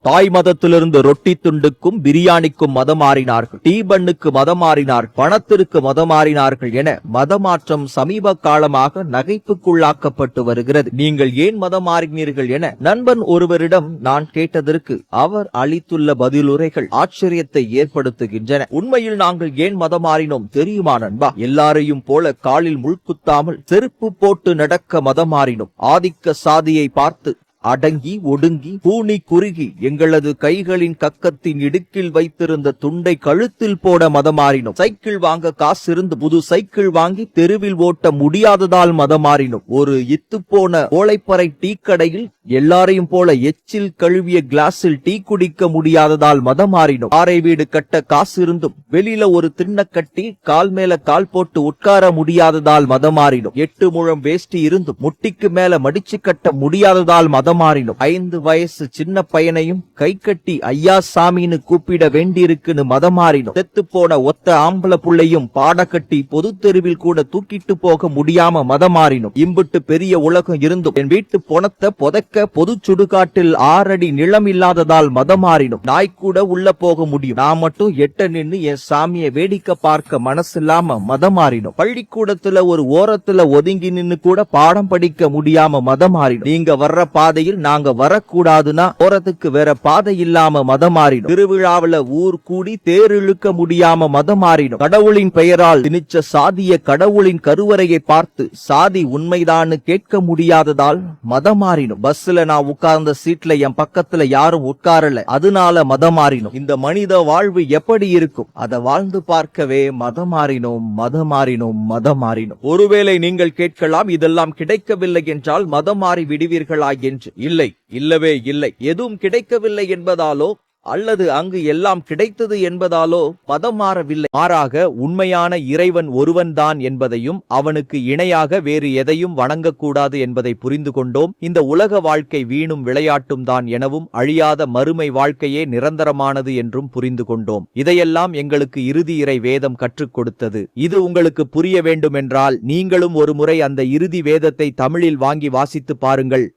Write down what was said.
தாய் மதத்திலிருந்து ரொட்டி துண்டுக்கும் பிரியாணிக்கும் மதம் மாறினார்கள், டீ பண்ணுக்கு மதம் மாறினார்கள், பணத்திற்கு மதம் மாறினார்கள் என மதமாற்றம் சமீப காலமாக நகைப்புக்குள்ளாக்கப்பட்டு வருகிறது. நீங்கள் ஏன் மதம் மாறினீர்கள் என நண்பன் ஒருவரிடம் நான் கேட்டதற்கு அவர் அளித்துள்ள பதிலுரைகள் ஆச்சரியத்தை ஏற்படுத்துகின்றன. உண்மையில் நாங்கள் ஏன் மதம் மாறினோம் தெரியுமா நண்பா? எல்லாரையும் போல காலில் முள்குத்தாமல் செருப்பு போட்டு நடக்க மதம் மாறினோம். ஆதிக்க சாதியை பார்த்து அடங்கி ஒடுங்கி பூனி குறுகி எங்களது கைகளின் கக்கத்தின் இடுக்கில் வைத்திருந்த துண்டை கழுத்தில் போட மதமாறினோம். சைக்கிள் வாங்க காசு இருந்து புது சைக்கிள் வாங்கி தெருவில் ஓட்ட முடியாததால் மதமாறினோம். ஒரு இத்துப்போன ஓலைப்பறை டீ கடையில் எல்லாரையும் போல எச்சில் கழுவிய கிளாஸில் டீ குடிக்க முடியாததால் மதமாறினோம். பாறை வீடு கட்ட காசு இருந்தும் வெளியில ஒரு திண்ண கட்டி கால் மேல கால் போட்டு உட்கார முடியாததால் மதமாறினோம். 8 முழம் வேஷ்டி இருந்தும் முட்டிக்கு மேல மடிச்சு கட்ட முடியாததால் மதமாறினோம். 5 வயசு சின்ன பையனையும் கை கட்டி ஐயா சாமின்னு கூப்பிட வேண்டியிருக்குன்னு மதமாறினோம். செத்து போன ஒத்த ஆம்பளை புள்ளையும் பாட கட்டி பொது தெருவில் கூட தூக்கிட்டு போக முடியாம மதமாறினோம். இம்புட்டு பெரிய உலகம் இருந்தும் என் வீட்டு பொணத்தை புதைக்க பொது சுடுகாட்டில் 6 அடி நிலம் இல்லாததால் மதமாறினோம். நாய் கூட உள்ள போக முடியும், நான் மட்டும் எட்ட நின்னு என் சாமியை வேடிக்கை பார்க்க மனசில்லாம மதமாறினோம். பள்ளிக்கூடத்துல ஒரு ஓரத்துல ஒதுங்கி நின்னு கூட பாடம் படிக்க முடியாம மதமாறினோம். நீங்க வர்ற பாதையில் நாங்க வரக்கூடாதுன்னா போறதுக்கு வேற பாதை இல்லாம மதமாறினோம். திருவிழாவில ஊர் கூடி தேர் இழுக்க முடியாம மதமாறினோம். கடவுளின் பெயரால் திணிச்ச சாதிய கடவுளின் கருவறையை பார்த்து சாதி உண்மைதான்னு கேட்க முடியாததால் மதமாறினோம். பஸ்ல நான் உட்கார்ந்த சீட்ல என் பக்கத்துல யாரும் உட்காரல, அதனால மதமாறினோம். இந்த மனித வாழ்வு எப்படி இருக்கும்? அதை வாழ்ந்து பார்க்கவே மதமாறினோம் மதமாறினோம் மதமாறினோம். ஒருவேளை நீங்கள் கேட்கலாம், இதெல்லாம் கிடைக்கவில்லை என்றால் மதம் மாறி விடுவீர்களா என்று. இல்லை, இல்லவே இல்லை. எதுவும் கிடைக்கவில்லை என்பதாலோ அல்லது அங்கு எல்லாம் கிடைத்தது என்பதாலோ மதம் மாறவில்லை. மாறாக உண்மையான இறைவன் ஒருவன்தான் என்பதையும் அவனுக்கு இணையாக வேறு எதையும் வணங்கக்கூடாது என்பதை புரிந்து கொண்டோம். இந்த உலக வாழ்க்கை வீணும் விளையாட்டும் தான் எனவும் அழியாத மறுமை வாழ்க்கையே நிரந்தரமானது என்றும் புரிந்து கொண்டோம். இதையெல்லாம் எங்களுக்கு இறுதி இறை வேதம் கற்றுக் கொடுத்தது. இது உங்களுக்கு புரிய வேண்டுமென்றால் நீங்களும் ஒரு முறை அந்த இறுதி வேதத்தை தமிழில் வாங்கி வாசித்து பாருங்கள்.